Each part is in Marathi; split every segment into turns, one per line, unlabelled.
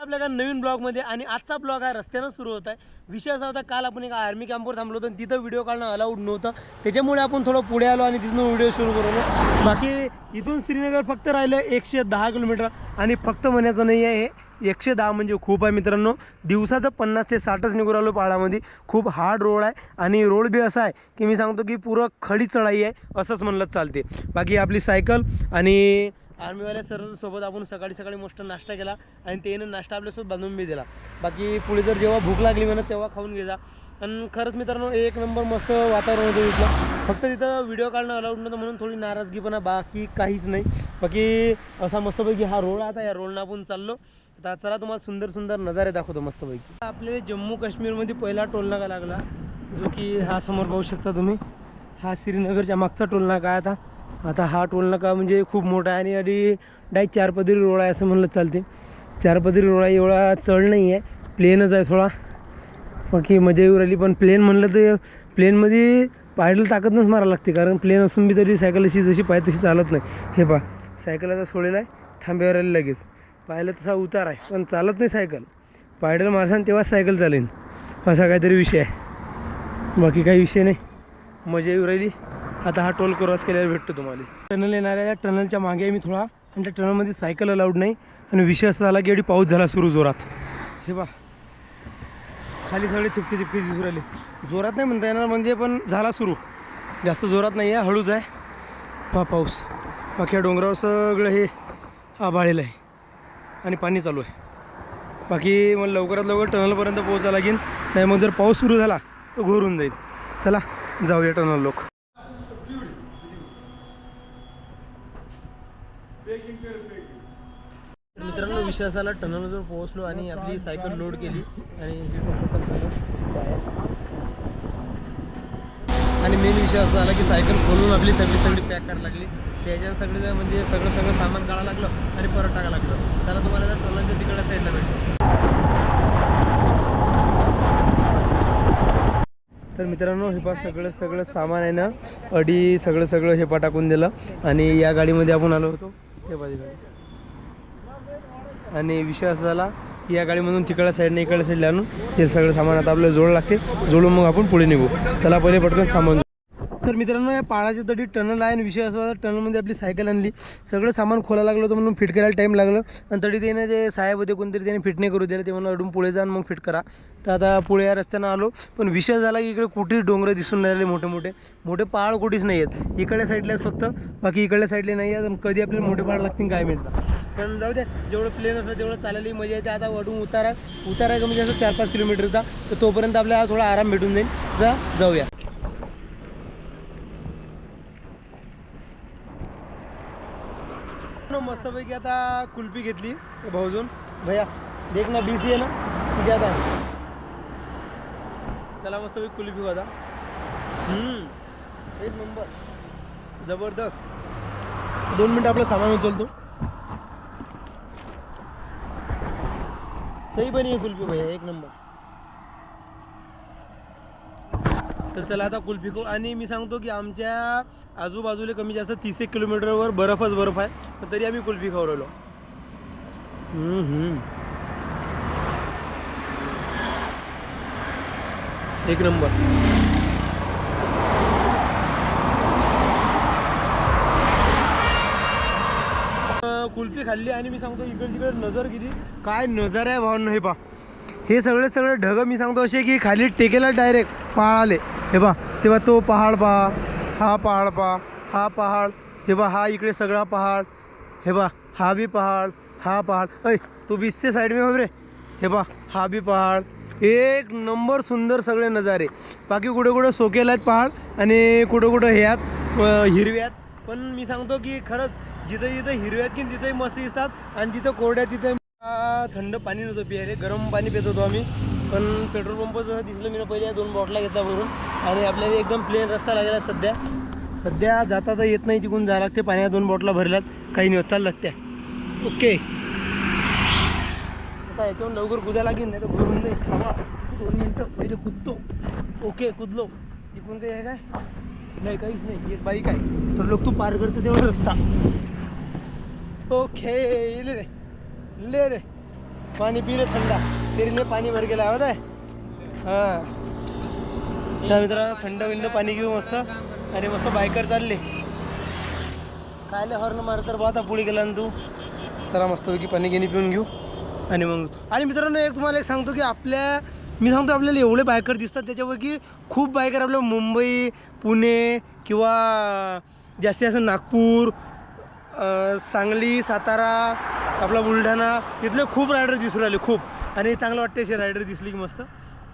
आपल्या नवीन ब्लॉगमध्ये आणि आजचा ब्लॉग हा रस्त्यानं सुरू होत आहे. विषय असा होता, काल आपण एका आर्मी कॅम्पवर थांबलो होतो आणि तिथं व्हिडिओ काढणं अलाउड नव्हतं, त्याच्यामुळे आपण थोडं पुढे आलो आणि तिथून व्हिडिओ सुरू करवलो. बाकी इथून श्रीनगर फक्त राहिलं 110 किलोमीटर आणि फक्त म्हणायचं नाही आहे, हे 110 म्हणजे खूप आहे मित्रांनो. दिवसाचं 50 ते 60च निघून राहिलो पहाडामध्ये. खूप हार्ड रोड आहे आणि रोड बी असा आहे की मी सांगतो की पुरं खडी चढाई आहे असंच म्हणलं चालते. बाकी आपली सायकल आणि आर्मीवाल्या सर्वांसोबत आपण सकाळी सकाळी मस्त नाश्ता केला आणि त्याने नाश्ता आपल्यासोबत बांधून बी दिला. बाकी पुढे जर जेव्हा भूक लागली म्हणत तेव्हा खाऊन घे जा. आणि खरंच मित्रांनो एक नंबर मस्त वातावरण होतं तिथलं. फक्त तिथं व्हिडिओ काढणं अलाउड नव्हतं म्हणून थोडी नाराजगीपणा, बाकी काहीच नाही. बाकी असा मस्तपैकी हा रोड आता या रोडनं आपण चाललो. आता चला तुम्हाला सुंदर सुंदर नजारे दाखवतो मस्तपैकी. आपल्याला जम्मू काश्मीरमध्ये पहिला टोलनाका लागला, जो की हा समोर पाहू शकता तुम्ही. हा श्रीनगरच्या मागचा टोलनाका आहे. आता हा टोलनाका म्हणजे खूप मोठा आहे आणि आधी डायरेक्ट 4 पदरी रोड आहे असं म्हणलं चालते. 4 पदरी रोड आहे, एवढा चढ नाही आहे, प्लेनच आहे थोडा. बाकी मजा येऊ राहिली. पण प्लेन म्हणलं तर प्लेनमध्ये पायडल ताकदनंच मारायला लागते, कारण प्लेन असून बी तरी सायकल अशी जशी पाहिजे तशी चालत नाही. हे पहा, सायकल आता सोडेला आहे, थांब्यावर आले लगेच. पाहिलं तसा उतार आहे पण चालत नाही सायकल. पायडल मारसान तेव्हाच सायकल चालेल, असा काहीतरी विषय आहे. बाकी काही विषय नाही, मजा येऊ राहिली. आता हा टोल क्रॉस केल्यावर भेटतो तुम्हाला. टनल येणाऱ्या या टनलच्या मागे आहे मी थोडा, आणि त्या टनलमध्ये सायकल अलाउड नाही. आणि विषय असा झाला की एवढी पाऊस झाला सुरू जोरात. हे बा खाली सगळे चिपके चिपके दिसू राहिले. जोरात नाही म्हणता येणार म्हणजे, पण झाला सुरू. जास्त जोरात नाही आहे, हळूच आहे पहा पाऊस. बाकी या डोंगरावर सगळं हे आभाळेलं आहे आणि पाणी चालू आहे. बाकी मग लवकरात लवकर टनलपर्यंत पोहोचायला लागेल, नाही मग जर पाऊस सुरू झाला तर घोरून जाईल. चला जाऊया टनल लोक. मित्रांनो विषय असाला, टनलवर पोहोचलो आणि आपली सायकल लोड केली आणि मेन विषय असा झाला की सायकल खोलून आपली सगळी पॅक करायला लागली. त्याच्यात सगळे म्हणजे सगळं सामान काढायला लागलं आणि परत टाकायला लागलं. चला तुम्हाला जर टनलच्या तिकडल्या साईडला भेटतो. तर मित्रांनो हे पा सगळं सामान आहे ना, अडी सगळं हे पा टाकून दिलं आणि या गाडीमध्ये आपण आलो होतो. हे पाहिजे गाडी. आणि विषय असा झाला की या गाडीमधून तिकडल्या साईडने इकडल्या साईडला आणून हे सगळं सामान आता आपल्याला जोड लागते. जोडून मग आपण पुढे निघू. चला पहिले पटकन सामान. तर मित्रांनो या पहाडाच्या तटी टनल आहे आणि विषय असा होता, टनलमध्ये आपली सायकल आणली, सगळं सामान खोलायला लागलं होतं म्हणून फिट करायला टाईम लागलं. आणि तरी त्याने जे साहेब होते कोणतरी, त्याने फिट नाही करू दिलं. ते म्हणून अडून पुढे जाऊन मग फिट करा. तर आता पुढे या रस्त्यानं आलो. पण विषय झाला की इकडे कुठेच डोंगर दिसून नाही राहिले, मोठे पहाड कुठेच नाही आहेत. इकडल्या साईडलाच फक्त, बाकी इकडल्या साईडला नाही आहेत. कधी आपल्याला मोठे पहाड लागतील काय मिळतात. पण जाऊ द्या, जेवढं प्लेन असलं तेवढं चालायला मजा येते. आता वडून उतार आहे का म्हणजे असं 4-5 किलोमीटरचा, तर तोपर्यंत आपल्याला थोडा आराम भेटून जाईल. जाऊया. मस्तपैकी आता कुल्फी घेतली भाऊजून. भैया देख ना, BC आहे ना तुझ्या आता. चला मस्तपैकी कुल्फी आता. एक नंबर जबरदस्त. 2 मिनटं आपलं सामान उचलतो. सही बनी आहे कुल्फी भैया, एक नंबर. तर चला आता कुल्फी खाऊ. आणि मी सांगतो की आमच्या आजूबाजूला कमी जास्त 30 किलोमीटरवर बर्फ आहे, पण तरी आम्ही कुल्फी खाऊ राहिलो. एक नंबर. कुल्फी खाल्ली आणि मी सांगतो इकडे तिकडे नजर किती काय नजारा आहे भावांनो. हे पा हे सगळे ढग मी सांगतो असे की खाली टेकेला डायरेक्ट पहाड आले. हे पा तेव्हा तो पहाड पहा, हा पहाड पहा, हा पहाड. हे पहा हा इकडे सगळा पहाड. हे पहा हा बी पहाड, हा पहाड. ऐ तो बीचचे साईड में रे. हे पहा हा बी पहाड. एक नंबर सुंदर सगळे नजारे. बाकी कुठे सोकेला आहेत पहाड आणि कुठं हे आहेत हिरव्यात. पण मी सांगतो की खरंच जिथं हिरव्यात की तिथंही मस्त दिसतात, आणि जिथं कोरड्यात तिथं थंड पाणी नव्हतं प्यायले, गरम पाणी पित होतो आम्ही. पण पेट्रोल पंपचं दिसलं मी पहिले 2 बॉटला घेतला भरून. आणि आपल्याला एकदम प्लेन रस्ता लागला. सध्या जाता तर येत नाही, तिकडून जायला लागते. पाण्यात 2 बॉटला भरल्यात, काही नाही होत, चाल लागत्या. ओके आता याच्यावरून लवकर कुदायला लागेल, नाही तर भरून जाईल. थांबा 2 मिनटं पहिले कुदतो. ओके कुदलो. इकडून काही आहे काय? नाही, काहीच नाही. एक बाईक आहे, तर लोक तू पार करते तेवढा रस्ता. ओके ले रे पानी पी ले ठंडा, तेरे लिए पानी भर के लाया होता है. हां त्या मित्रांनो थंड विंड पाणी घेऊ मस्त आणि मस्त बायकर चालले. कायले हॉर्न मार तर आता पुढे गेला ना तू. चला मस्तपैकी पाणी गिनी पिऊन घेऊ आणि मग. आणि मित्रांनो एक तुम्हाला एक सांगतो की मी सांगतो आपल्याला एवढे बायकर दिसतात त्याच्यापैकी खूप बायकर आपल्या मुंबई पुणे किंवा जास्तीत जास्त नागपूर सांगली सातारा आपला बुलढाणा इथले खूप रायडर दिसून राहिले खूप. आणि चांगलं वाटते असे रायडर दिसली की मस्त.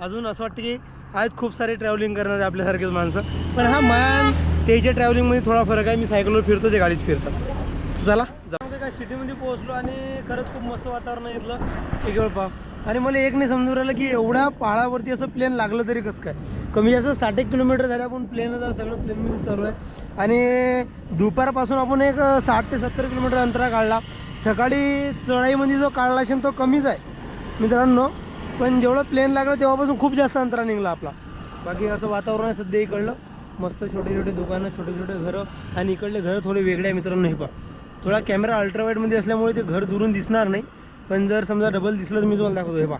अजून असं वाटतं की आज खूप सारे ट्रॅव्हलिंग करणारे आपल्यासारखेच माणसं. पण हा मान त्याच्या ट्रॅव्हलिंगमध्ये थोडा फरक आहे. मी सायकलवर फिरतो ते गाडीत फिरतात. चला जाऊ काय सिटीमध्ये पोहोचलो आणि खरंच खूप मस्त वातावरण आहे इथलं एक वेळ पाव. आणि मला एक नाही समजून राहिलं की एवढ्या पहाडावरती असं प्लेन लागलं तरी कसं काय. कमी जास्त 60 किलोमीटर झाले आपण प्लेनच आहे सगळं प्लेनमध्ये चालू आहे. आणि दुपारपासून आपण एक 60 ते 70 किलोमीटर अंतरा काढला. सकाळी चढाईमध्ये जो काढला असेल तो कमीच आहे मित्रांनो. पण जेवढं प्लेन लागलं तेव्हापासून खूप जास्त अंतरा निघला आपला. बाकी असं वातावरण आहे सध्या इकडलं. मस्त छोटे छोटे दुकानं छोटे छोटे घरं. आणि इकडले घरं थोडे वेगळे आहे मित्रांनो. हे पहा थोडा कॅमेरा अल्ट्रावाईडमध्ये असल्यामुळे ते घर दुरून दिसणार नाही. पण जर समजा डबल दिसलं तर मी तुम्हाला दाखवतो. हे पहा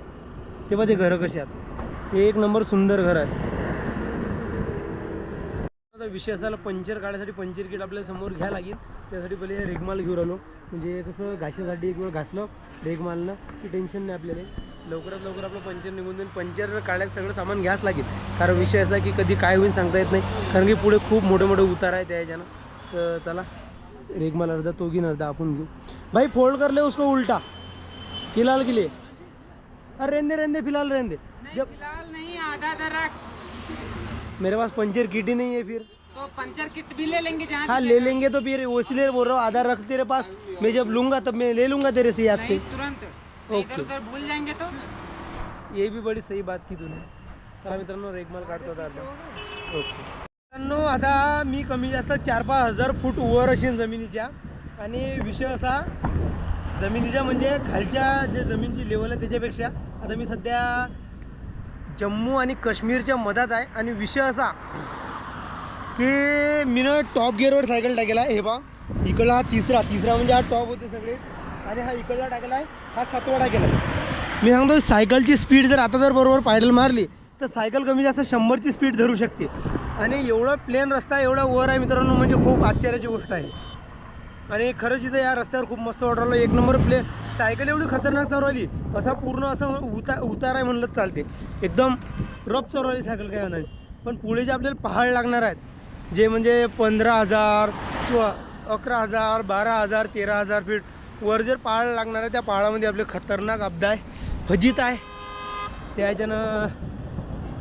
ते पहा ते घरं कशी आहेत. एक नंबर सुंदर घर आहे. आता विषय असायला पंचर काढायसाठी पंचर किट आपल्याला समोर घ्यायला लागेल. त्यासाठी पहिले रेगमाल घेऊन आलो. म्हणजे कसं घाशासाठी एक वेळ घासलं रेगमालनं की टेन्शन नाही आपल्याला. लवकरात लवकर आपलं पंचर निघून जाईल. पंचर काढायचं सगळं सामान घ्यास लागेल. कारण विषय असा की कधी काय होईल सांगता येत नाही. कारण की पुढे खूप मोठे मोठे उतार आहे त्या ह्याच्यानं. तर चला रेगमाल अर्धा तो घेऊन अर्धा आपण घेऊ. भाई फोल्ड कर ले उसको उल्टा फिलहाल के लिए. अरे रहने फिलहाल रहने. जब
फिलहाल नहीं आधा दर रख.
मेरे पास पंचर किट ही नहीं है फिर.
तो पंचर किट भी ले लेंगे जहाँ.
हाँ ले लेंगे तो फिर इसलिए बोल रहा हूँ आधा रख तेरे पास. मैं जब लूँगा तब मैं ले लूँगा तेरे से याद से.
तुरंत
ओके.
इधर उधर भूल जाएंगे तो.
ये भी बड़ी सही बात की तूने. चला मित्रांनो रेगमाल काढतो आता. ओके मित्रांनो आता मी कमी जास्त 4-5 हजार फूट वर असेल जमिनीच्या. आणि विषय असा जमिनीच्या म्हणजे खालच्या जे जमिनीची लेवल आहे त्याच्यापेक्षा आता मी सध्या जम्मू आणि काश्मीरच्या मधात आहे. आणि विषय असा की मी ना टॉप गिअरवर सायकल टाकेला आहे. हे बा इकडला हा तिसरा म्हणजे हा टॉप होते सगळे. आणि हा इकडला टाकला आहे हा 7वा टाकेला आहे. मी सांगतो सायकलची स्पीड जर आता जर बरोबर पायडल मारली तर सायकल कमी जास्त 100ची स्पीड धरू शकते. आणि एवढं प्लेन रस्ता एवढा वर आहे मित्रांनो म्हणजे खूप आश्चर्याची गोष्ट आहे. आणि खरंच इथं या रस्त्यावर खूप मस्त वाटलं. एक नंबर प्लेन सायकल एवढी खतरनाक चालवली. असा पूर्ण असं उतार आहे म्हणलं चालते. एकदम रफ चालवली सायकल काय नाही. पण पुढे जे आपल्याला पहाड लागणार आहेत जे म्हणजे 15,000 किंवा 11,000 12,000 13,000 फीट वर जर पहाड लागणार आहे त्या पहाडामध्ये आपले खतरनाक अपदा आहे फजित आहे. त्या ह्याच्यानं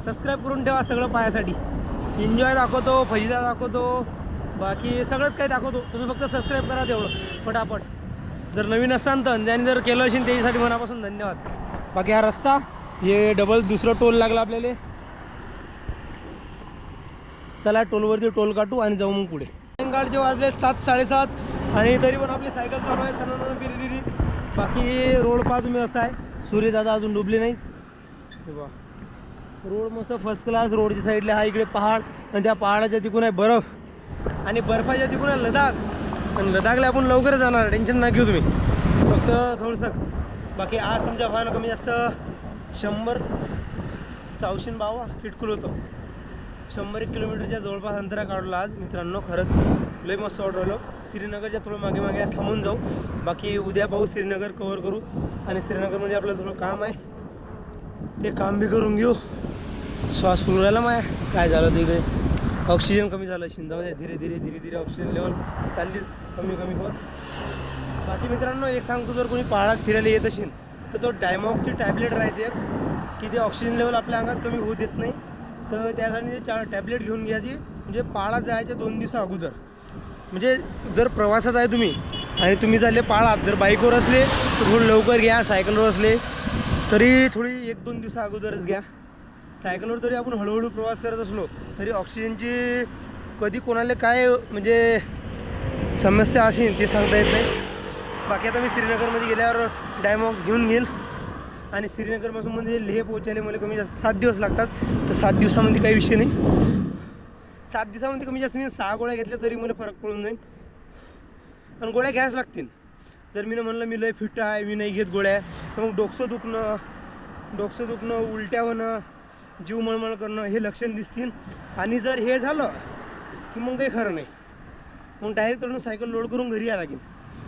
सबस्क्राईब करून ठेवा सगळं पाहायसाठी. एन्जॉय दाखवतो फजिता दाखवतो बाकी सगळंच काही दाखवतो. तुम्ही फक्त सबस्क्राईब करा तेवढं पटापट. जर नवीन असाल तर ज्याने जर केलं असेल त्याच्यासाठी मनापासून धन्यवाद. बाकी हा रस्ता हे डबल दुसरं टोल लागला आपल्याला. चला टोलवरती टोल काटू आणि जाऊ मग पुढे. सायंकाळचे वाजले 7-7:30 आणि तरी पण आपली सायकल चालू आहे सणानं फिरलेली. बाकी रोड पहा तुम्ही असा आहे. सूर्यदादा अजून डुबले नाहीत. हे बा रोड मस्त फर्स्ट क्लास. रोडच्या साईडला हा इकडे पहाड आणि त्या पहाडाच्या तिकून आहे बर्फ आणि बर्फाच्या तिकून आहे लडाख. आणि लडाखला आपण लवकर जाणार टेन्शन ना घेऊ तुम्ही फक्त थोडंसं. बाकी आज तुमच्या भावानं कमी जास्त 100 400 बावा किटकुल होतं. 100 किलोमीटरच्या जवळपास अंतरा काढला आज मित्रांनो. खरंच लय मस्त वाटलं. श्रीनगरच्या थोडं मागे मागे आज थांबून जाऊ. बाकी उद्या पाहू श्रीनगर कव्हर करू. आणि श्रीनगरमध्ये आपलं थोडं काम आहे ते काम बी करून घेऊ. श्वास फुलू राहिला माया. काय झालं तिकडे ऑक्सिजन कमी झालं शिंदाव द्या. धीरे धीरे धीरे धीरे ऑक्सिजन लेवल चाललीच कमी होत. बाकी मित्रांनो एक सांगतो जर कोणी पहाडात फिरायला येत असेल तर तो डायमॉक्सची टॅबलेट राहते की ते ऑक्सिजन लेवल आपल्या अंगात कमी होऊ देत नाही. तर त्यासाठी ते टॅबलेट घेऊन घ्यायची. म्हणजे पहाडात जायच्या 2 दिवसा अगोदर. म्हणजे जर प्रवासात आहे तुम्ही आणि तुम्ही चालले पहाडात जर बाईकवर असले तर थोडं लवकर घ्या. सायकलवर असले तरी थोडी 1-2 दिवसा अगोदरच घ्या. सायकलवर तरी आपण हळूहळू प्रवास करत असलो तरी ऑक्सिजनची कधी कोणाला काय म्हणजे समस्या असेल ते सांगता येत नाही. बाकी आता मी श्रीनगरमध्ये गेल्यावर डायमॉक्स घेऊन घेईल. आणि श्रीनगरपासून म्हणजे लेह पोहोचायला मला कमी जास्त 7 दिवस लागतात. तर 7 दिवसामध्ये काही विषय नाही. 7 दिवसामध्ये कमी जास्त मी 6 गोळ्या घेतल्या तरी मला फरक पडून जाईल. आणि गोळ्या घ्यायच लागतील. जर मी म्हणलं मी लय फिट आहे, मी नाही घेत गोळ्या, तर मग डोकं दुखणं, उलट्या होणं, जीव मळमळ करणं हे लक्षण दिसतील. आणि जर हे झालं की मग काही खरं नाही, मग डायरेक्ट तरुण सायकल लोड करून घरी यायला लागेल,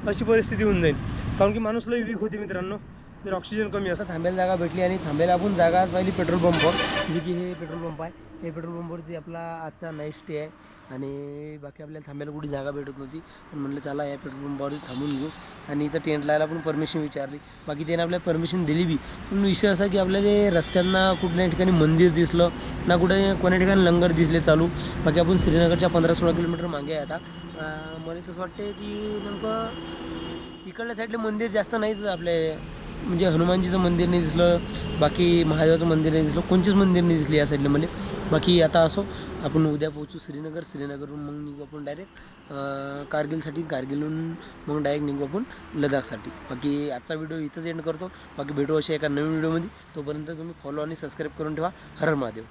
अशी परिस्थिती होऊन जाईल. कारण की माणूस लय वीक होते मित्रांनो, जर ऑक्सिजन कमी असतं. थांबायला जागा भेटली आणि थांबायला आपण जागा पाहिली पेट्रोल पंपवर, जे की हे पेट्रोल पंप आहे. हे पेट्रोल पंपवरती आपला आजचा नाईट स्टे आहे. आणि बाकी आपल्याला थांबायला कुठे जागा भेटत नव्हती, पण म्हणलं चला या पेट्रोल पंपावरती थांबून घेऊ. आणि इथं टेंट लावायला पण परमिशन विचारली, बाकी त्याने आपल्याला परमिशन दिली बी. पण विषय असा की आपल्याला रस्त्यांना कुठल्या ठिकाणी मंदिर दिसलं ना, कुठे कोण्या ठिकाणी लंगर दिसले चालू. बाकी आपण श्रीनगरच्या 15-16 किलोमीटर मागे आहे आता. मला तसं वाटते की नेमकं इकडल्या साईडले मंदिर जास्त नाहीच आपले, म्हणजे हनुमानजीचं मंदिर नाही दिसलं, बाकी महादेवाचं मंदिर नाही दिसलं, कोणचेच मंदिर नाही दिसले या साईडला मला. बाकी आता असो, आपण उद्या पोहोचू श्रीनगरवरून मग निघू आपण डायरेक्ट कारगिलहून मग डायरेक्ट निघू आपण लडाखसाठी. बाकी आजचा व्हिडिओ इथंच एंड करतो. बाकी भेटू अशा एका नवीन व्हिडिओमध्ये. तोपर्यंत तुम्ही फॉलो आणि सबस्क्राईब करून ठेवा. हर हर महादेव.